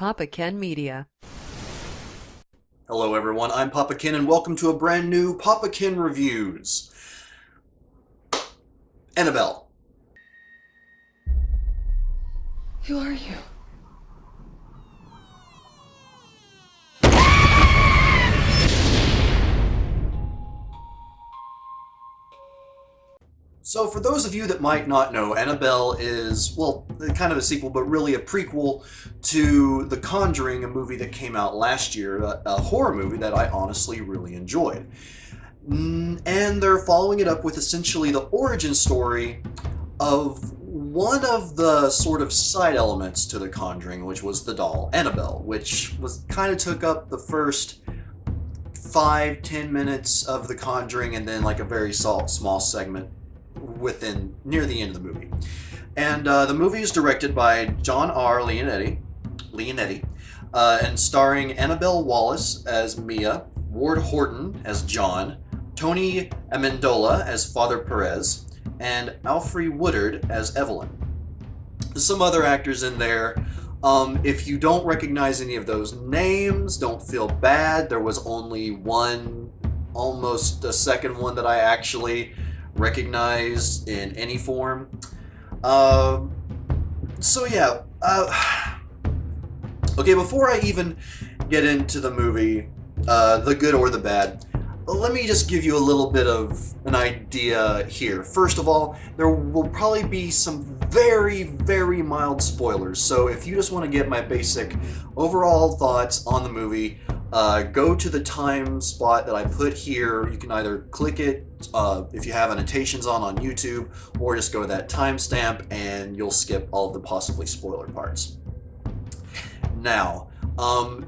PapaKennMedia. Hello everyone, I'm Papa Ken and welcome to a brand new Papa Ken Reviews. Annabelle. Who are you? So for those of you that might not know, Annabelle is, well, kind of a sequel, but really a prequel to The Conjuring, a movie that came out last year, a horror movie that I honestly really enjoyed. And they're following it up with essentially the origin story of one of the sort of side elements to The Conjuring, which was the doll, Annabelle, which was kind of took up the first 5-10 minutes of The Conjuring and then like a very small segment near the end of the movie. And the movie is directed by John R. Leonetti, and starring Annabelle Wallis as Mia, Ward Horton as John, Tony Amendola as Father Perez, and Alfre Woodard as Evelyn. There's some other actors in there. If you don't recognize any of those names, don't feel bad. There was only one, almost a second one that I actually recognized in any form. So yeah. Okay, before I even get into the movie, the good or the bad, let me just give you a little bit of an idea here. First of all, there will probably be some very, very mild spoilers. So if you just want to get my basic overall thoughts on the movie, go to the time spot that I put here. You can either click it if you have annotations on YouTube, or just go to that timestamp and you'll skip all of the possibly spoiler parts. Now,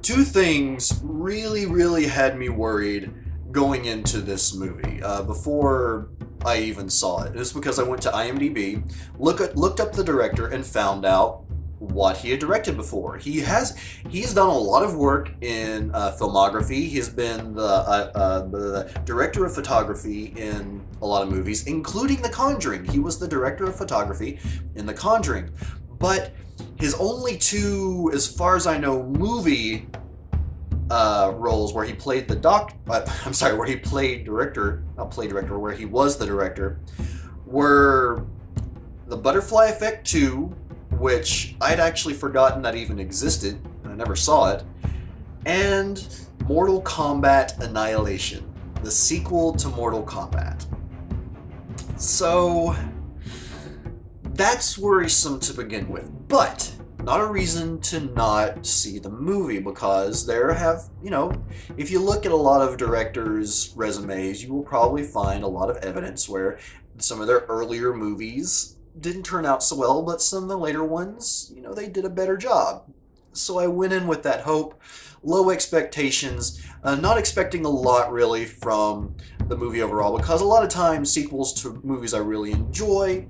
two things really had me worried going into this movie before I even saw it. It was because I went to IMDb, looked up the director, and found out what he had directed before. He's done a lot of work in filmography. He's been the director of photography in a lot of movies, including The Conjuring. He was the director of photography in The Conjuring. But his only two, as far as I know, movie roles where he played where he played director, where he was the director, were The Butterfly Effect 2, which I'd actually forgotten that even existed. I never saw it, and Mortal Kombat Annihilation, the sequel to Mortal Kombat. So that's worrisome to begin with, but not a reason to not see the movie, because if you look at a lot of directors' resumes, you will probably find a lot of evidence where some of their earlier movies didn't turn out so well, but some of the later ones, they did a better job. So I went in with that hope, low expectations, not expecting a lot really from the movie overall, because a lot of times sequels to movies I really enjoy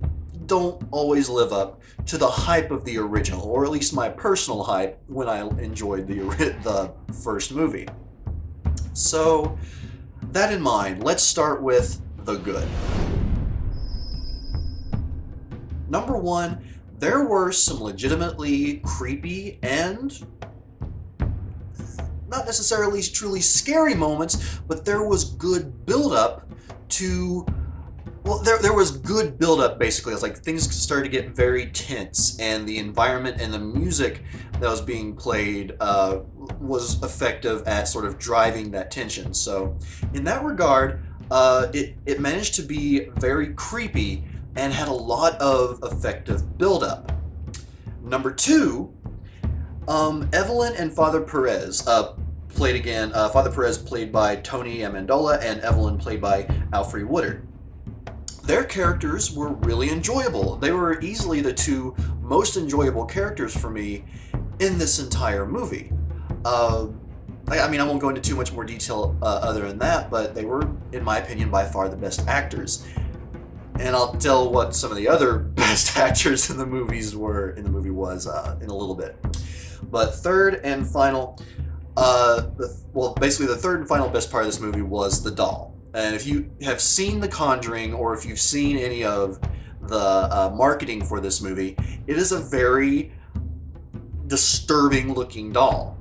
don't always live up to the hype of the original, or at least my personal hype when I enjoyed the first movie. So that in mind, let's start with the good. Number one, there were some legitimately creepy and not necessarily truly scary moments, but there was good buildup to... Well, there was good buildup, basically. It's like things started to get very tense, and the environment and the music that was being played was effective at sort of driving that tension. So in that regard, it managed to be very creepy and had a lot of effective buildup. Number two, Evelyn and Father Perez played again. Father Perez played by Tony Amendola, and Evelyn played by Alfre Woodard. Their characters were really enjoyable. They were easily the two most enjoyable characters for me in this entire movie. I won't go into too much more detail other than that, but they were, in my opinion, by far the best actors. And I'll tell what some of the other best actors in the movie was in a little bit. But third and final, the third and final best part of this movie was the doll. And if you have seen The Conjuring, or if you've seen any of the marketing for this movie, it is a very disturbing looking doll.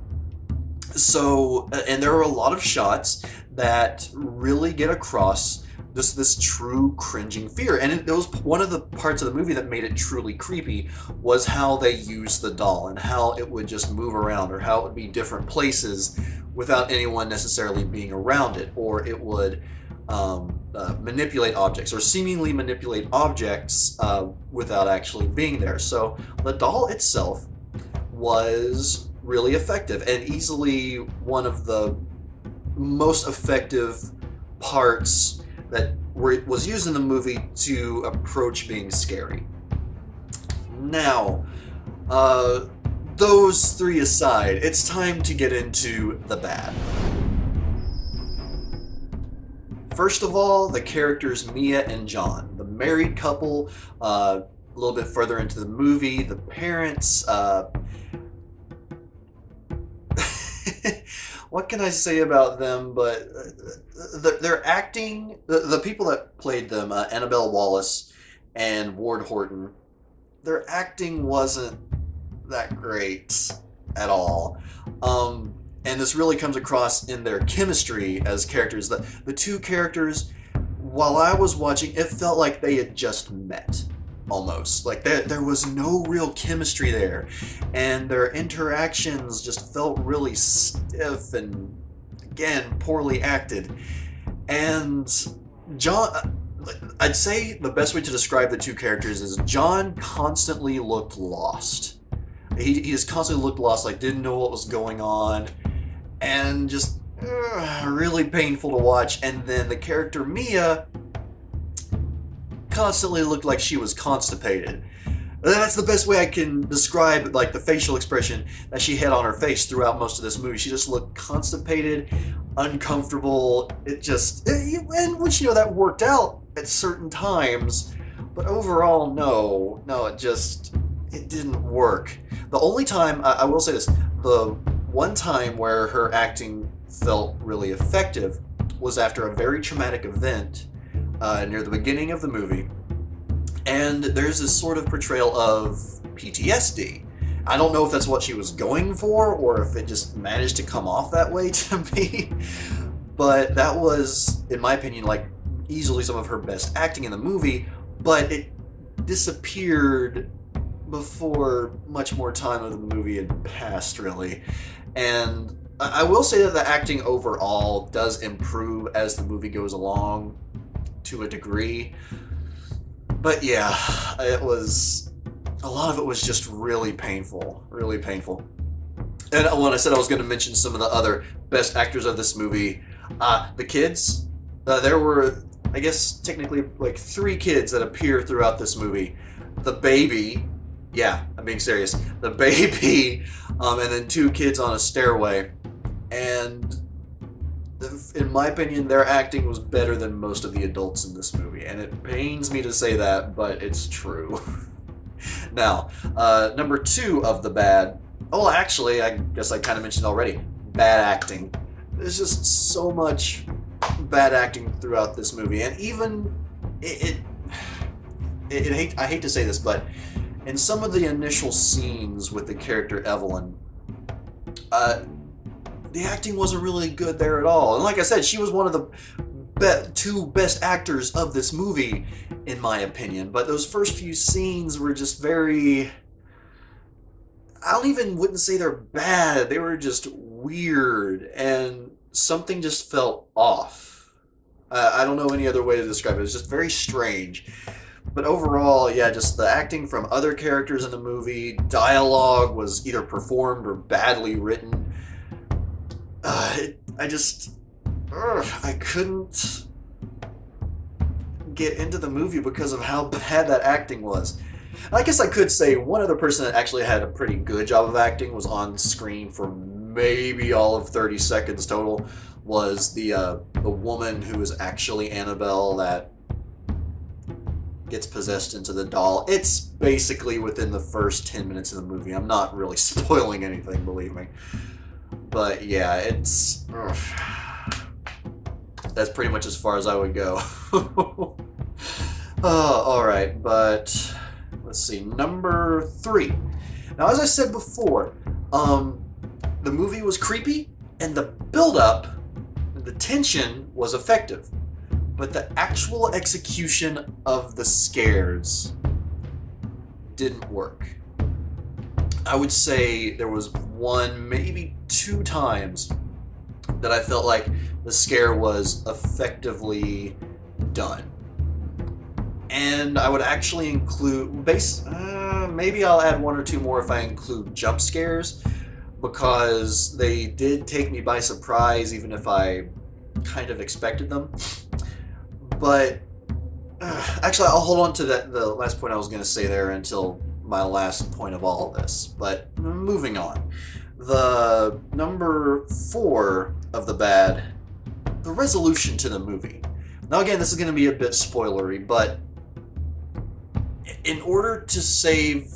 So, and there are a lot of shots that really get across this true cringing fear. And it was one of the parts of the movie that made it truly creepy, was how they used the doll and how it would just move around, or how it would be different places without anyone necessarily being around it, or it would manipulate objects, or seemingly manipulate objects without actually being there. So the doll itself was really effective, and easily one of the most effective parts that was used in the movie to approach being scary. Now, those three aside, it's time to get into the bad. First of all, the characters Mia and John, the married couple. A little bit further into the movie, the parents. What can I say about them? But their acting, the people that played them, Annabelle Wallis and Horton, their acting wasn't that great at all. And this really comes across in their chemistry as characters. The two characters, while I was watching, it felt like they had just met. Almost like there was no real chemistry there, and their interactions just felt really stiff and, again, poorly acted. And John, I'd say the best way to describe the two characters is John constantly looked lost. He just constantly looked lost, like didn't know what was going on, and just really painful to watch. And then the character Mia constantly looked like she was constipated. That's the best way I can describe like the facial expression that she had on her face throughout most of this movie. She just looked constipated, uncomfortable. It just, and which, you know, that worked out at certain times, but overall, no, it didn't work. The only time, I will say this, the one time where her acting felt really effective was after a very traumatic event near the beginning of the movie, and there's this sort of portrayal of PTSD. I don't know if that's what she was going for, or if it just managed to come off that way to me, but that was, in my opinion, like easily some of her best acting in the movie, but it disappeared before much more time of the movie had passed, really. And I will say that the acting overall does improve as the movie goes along, to a degree, but yeah, a lot of it was just really painful. And when I said I was going to mention some of the other best actors of this movie, the kids, there were, I guess, technically like 3 kids that appear throughout this movie. The baby, yeah, I'm being serious, the baby, and then 2 kids on a stairway, and in my opinion, their acting was better than most of the adults in this movie, and it pains me to say that, but it's true. Now, number 2 of the bad, oh, actually, I guess I kind of mentioned already, bad acting. There's just so much bad acting throughout this movie, and even, I hate to say this, but in some of the initial scenes with the character Evelyn, the acting wasn't really good there at all. And like I said, she was one of the 2 best actors of this movie, in my opinion. But those first few scenes were just very... wouldn't say they're bad. They were just weird, and something just felt off. I don't know any other way to describe it. It was just very strange. But overall, yeah, just the acting from other characters in the movie, dialogue was either performed or badly written. I couldn't get into the movie because of how bad that acting was. I guess I could say one other person that actually had a pretty good job of acting was on screen for maybe all of 30 seconds total, was the woman who is actually Annabelle that gets possessed into the doll. It's basically within the first 10 minutes of the movie. I'm not really spoiling anything, believe me. But yeah, that's pretty much as far as I would go. Alright, but let's see. Number 3. Now, as I said before, the movie was creepy, and the build-up, the tension was effective. But the actual execution of the scares didn't work. I would say there was one, maybe two times that I felt like the scare was effectively done. And I would actually include maybe I'll add one or two more if I include jump scares, because they did take me by surprise, even if I kind of expected them. But actually, I'll hold on to the last point I was going to say there until my last point of all of this. But moving on, the number 4 of the bad, the resolution to the movie. Now, again, this is going to be a bit spoilery, but in order to save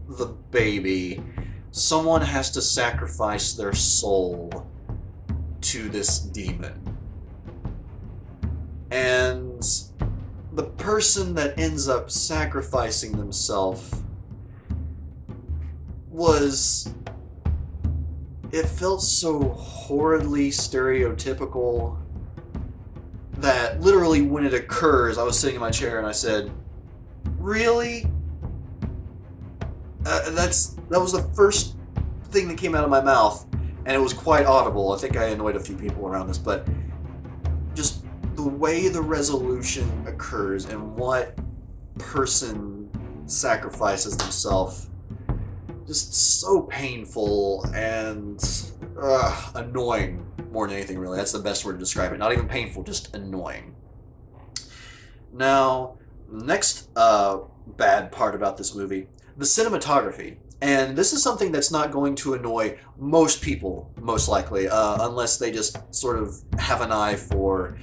the baby, someone has to sacrifice their soul to this demon. And the person that ends up sacrificing themselves it felt so horridly stereotypical that literally when it occurs, I was sitting in my chair and I said, really? That was the first thing that came out of my mouth, and it was quite audible. I think I annoyed a few people around this, but just the way the resolution occurs and what person sacrifices themselves, just so painful and annoying more than anything, really. That's the best word to describe it. Not even painful, just annoying. Now, next bad part about this movie, the cinematography. And this is something that's not going to annoy most people, most likely, unless they just sort of have an eye for,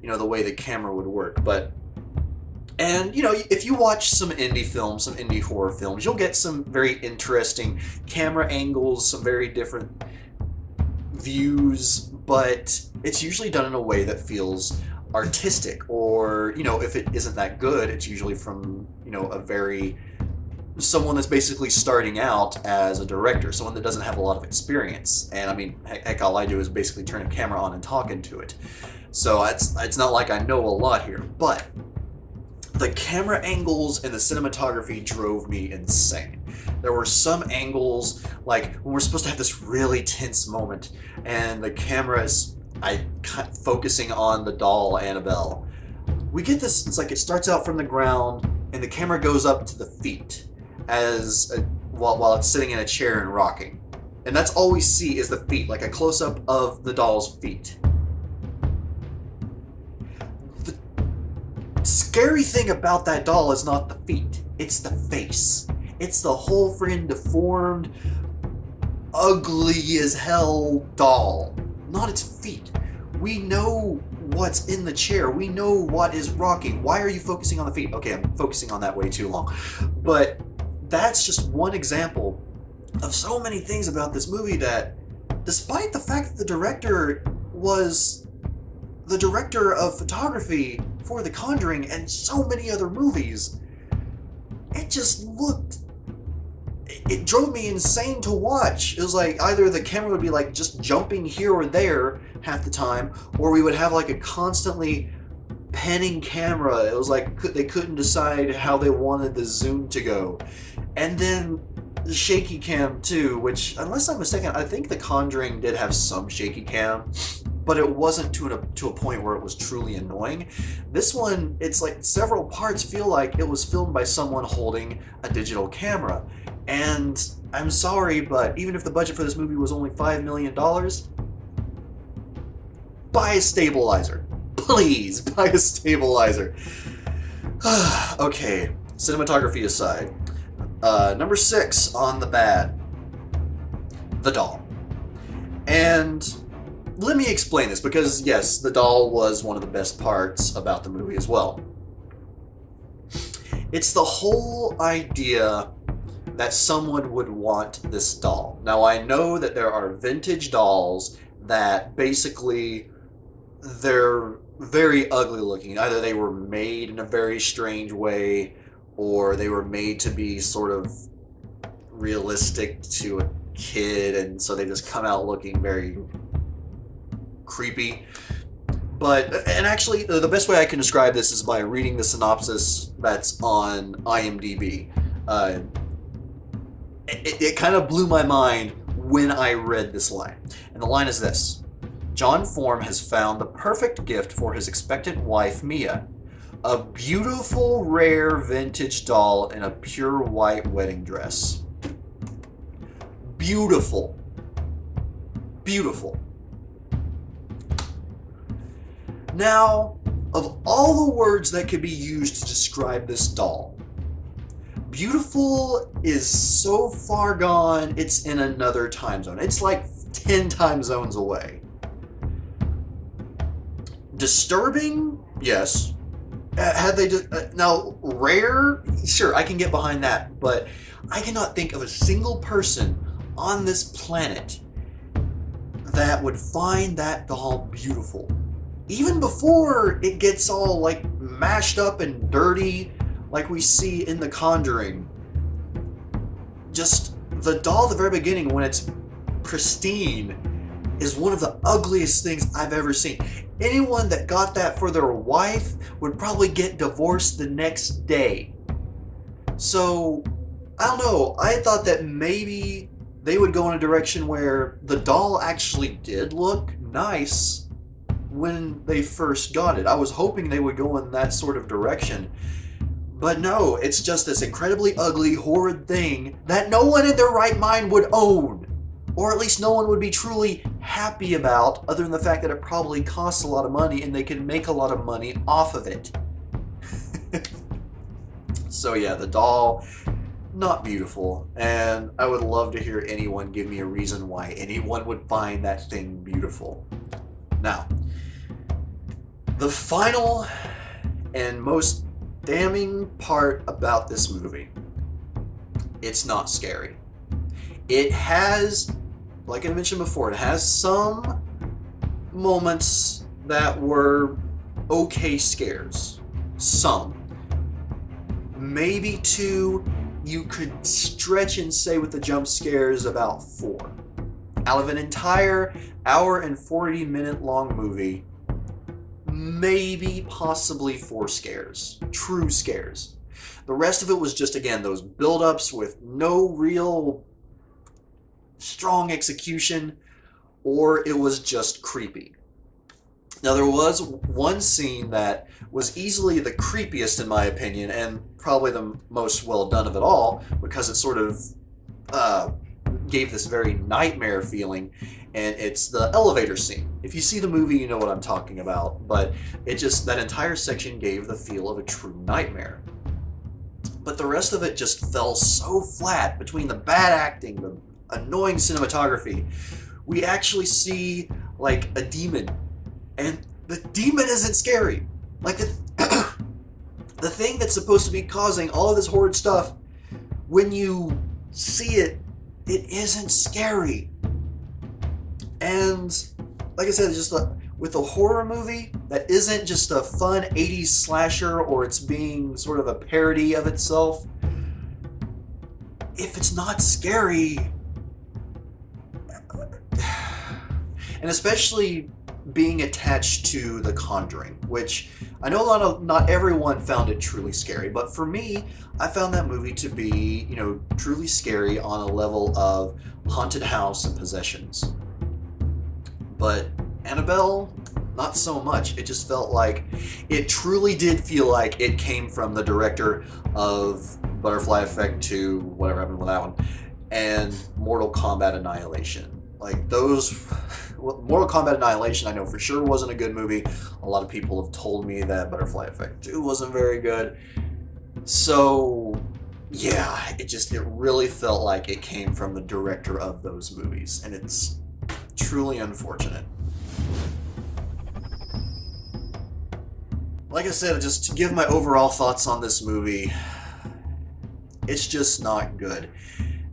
the way the camera would work. And if you watch some indie films, some indie horror films, you'll get some very interesting camera angles, some very different views, but it's usually done in a way that feels artistic, or, if it isn't that good, it's usually from, someone that's basically starting out as a director, someone that doesn't have a lot of experience. And I mean, heck, all I do is basically turn a camera on and talk into it. So it's not like I know a lot here, but the camera angles and the cinematography drove me insane. There were some angles, like when we're supposed to have this really tense moment, and the camera is focusing on the doll Annabelle. We get this, it's like it starts out from the ground, and the camera goes up to the feet while it's sitting in a chair and rocking. And that's all we see is the feet, like a close-up of the doll's feet. The scary thing about that doll is not the feet, it's the face. It's the whole friggin' deformed, ugly as hell doll, not its feet. We know what's in the chair. We know what is rocking. Why are you focusing on the feet? Okay, I'm focusing on that way too long. But that's just one example of so many things about this movie that, despite the fact that the director was the director of photography for The Conjuring and so many other movies, it drove me insane to watch. It was like either the camera would be like just jumping here or there half the time, or we would have like a constantly panning camera. It was like they couldn't decide how they wanted the zoom to go. And then the shaky cam too, which, unless I'm mistaken, I think The Conjuring did have some shaky cam, but it wasn't to a point where it was truly annoying. This one, it's like several parts feel like it was filmed by someone holding a digital camera. And I'm sorry, but even if the budget for this movie was only $5 million, buy a stabilizer. Please, buy a stabilizer. Okay, cinematography aside. Number 6 on the bad. The doll. And let me explain this, because yes, the doll was one of the best parts about the movie as well. It's the whole idea that someone would want this doll. Now, I know that there are vintage dolls that basically, they're very ugly looking. Either they were made in a very strange way, or they were made to be sort of realistic to a kid, and so they just come out looking very creepy. And actually, the best way I can describe this is by reading the synopsis that's on IMDb. It kind of blew my mind when I read this line. And the line is this: John Form has found the perfect gift for his expectant wife, Mia. A beautiful, rare vintage doll in a pure white wedding dress. Beautiful. Beautiful. Now, of all the words that could be used to describe this doll, beautiful is so far gone, it's in another time zone. It's like 10 time zones away. Disturbing? Yes. Had they just... now, rare? Sure, I can get behind that, but I cannot think of a single person on this planet that would find that doll beautiful. Even before it gets all like mashed up and dirty like we see in The Conjuring. Just the doll at the very beginning, when it's pristine, is one of the ugliest things I've ever seen. Anyone that got that for their wife would probably get divorced the next day. So, I don't know, I thought that maybe they would go in a direction where the doll actually did look nice when they first got it. I was hoping they would go in that sort of direction. But no, it's just this incredibly ugly, horrid thing that no one in their right mind would own. Or at least no one would be truly happy about, other than the fact that it probably costs a lot of money and they can make a lot of money off of it. So yeah, the doll, not beautiful. And I would love to hear anyone give me a reason why anyone would find that thing beautiful. Now, the final and most damning part about this movie, it's not scary. It has, like I mentioned before, it has some moments that were okay scares. Some. Maybe 2, you could stretch and say with the jump scares about 4. Out of an entire hour and 40-minute long movie, maybe possibly 4 scares. True scares. The rest of it was just, again, those build-ups with no real strong execution, or it was just creepy. Now, there was one scene that was easily the creepiest in my opinion, and probably the most well done of it all, because it sort of gave this very nightmare feeling, and it's the elevator scene. If you see the movie, you know what I'm talking about, but it just, that entire section gave the feel of a true nightmare. But the rest of it just fell so flat between the bad acting, the annoying cinematography. We actually see like a demon, and the demon isn't scary. Like the thing that's supposed to be causing all of this horrid stuff, when you see it, it isn't scary. And like I said, just with a horror movie that isn't just a fun 80s slasher, or it's being sort of a parody of itself, if it's not scary, and especially being attached to The Conjuring, which I know not everyone found it truly scary, but for me, I found that movie to be, truly scary on a level of haunted house and possessions. But Annabelle, not so much. It just felt like, it truly did feel like it came from the director of Butterfly Effect 2, whatever happened with that one, and Mortal Kombat Annihilation. Like those, Mortal Kombat Annihilation I know for sure wasn't a good movie. A lot of people have told me that Butterfly Effect 2 wasn't very good. So yeah, it really felt like it came from the director of those movies, and it's truly unfortunate. Like I said, just to give my overall thoughts on this movie, it's just not good.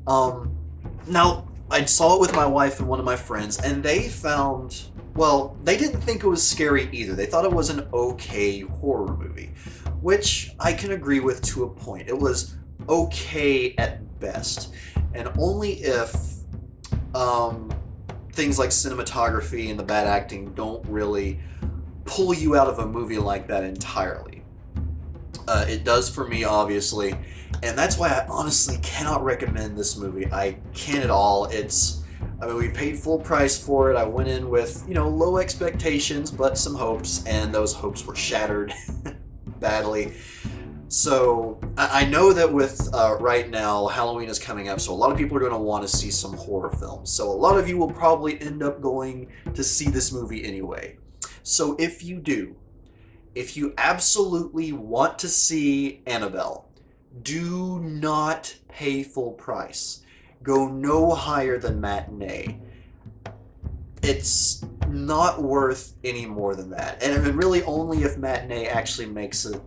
Now, I saw it with my wife and one of my friends, and they found, well, they didn't think it was scary either. They thought it was an okay horror movie, which I can agree with to a point. It was okay at best. and only if things like cinematography and the bad acting don't really pull you out of a movie like that entirely. It does for me, obviously, and that's why I honestly cannot recommend this movie. I can't at all. I mean, we paid full price for it. I went in with, low expectations, but some hopes, and those hopes were shattered badly. So I know that with right now, Halloween is coming up, so a lot of people are going to want to see some horror films. So a lot of you will probably end up going to see this movie anyway. So if you do, if you absolutely want to see Annabelle, do not pay full price. Go no higher than matinee. It's not worth any more than that. And I mean, really only if matinee actually makes it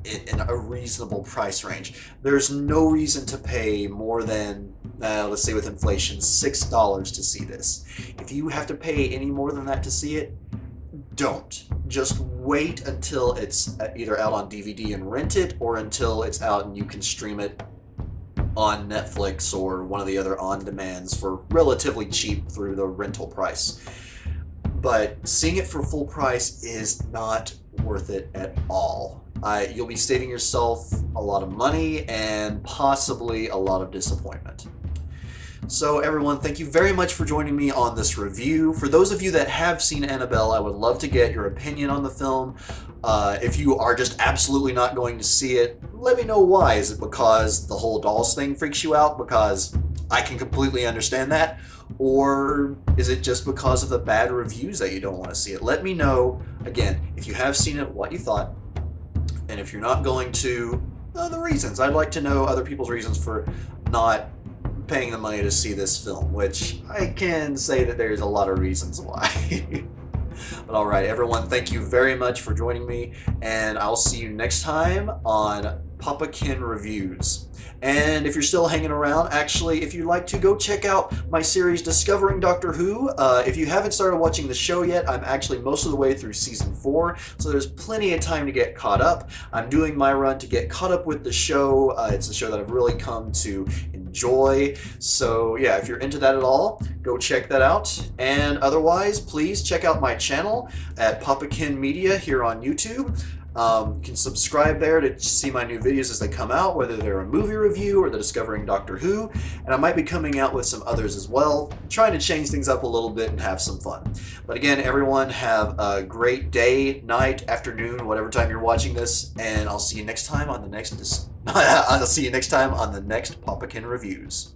in a reasonable price range. There's no reason to pay more than, let's say with inflation, $6 to see this. If you have to pay any more than that to see it, don't. Just wait until it's either out on DVD and rent it, or until it's out and you can stream it on Netflix or one of the other on-demands for relatively cheap through the rental price. But seeing it for full price is not worth it at all. You'll be saving yourself a lot of money and possibly a lot of disappointment. So everyone, thank you very much for joining me on this review. For those of you that have seen Annabelle, I would love to get your opinion on the film. If you are just absolutely not going to see it, let me know why. Is it because the whole dolls thing freaks you out? Because I can completely understand that. Or is it just because of the bad reviews that you don't want to see it? Let me know, again, if you have seen it, what you thought. And if you're not going to, the reasons. I'd like to know other people's reasons for not paying the money to see this film, which I can say that there's a lot of reasons why. But alright, everyone, thank you very much for joining me, and I'll see you next time on Papa Ken Reviews. And if you're still hanging around, actually, if you'd like to, go check out my series Discovering Doctor Who. If you haven't started watching the show yet, I'm actually most of the way through season 4, so there's plenty of time to get caught up. I'm doing my run to get caught up with the show. It's a show that I've really come to enjoy. So yeah, if you're into that at all, go check that out. And otherwise, please check out my channel at PapaKennMedia here on YouTube. You can subscribe there to see my new videos as they come out, whether they're a movie review or the Discovering Doctor Who, and I might be coming out with some others as well, trying to change things up a little bit and have some fun. But again, everyone, have a great day, night, afternoon, whatever time you're watching this, and I'll see you next time on the next Papa Ken Reviews.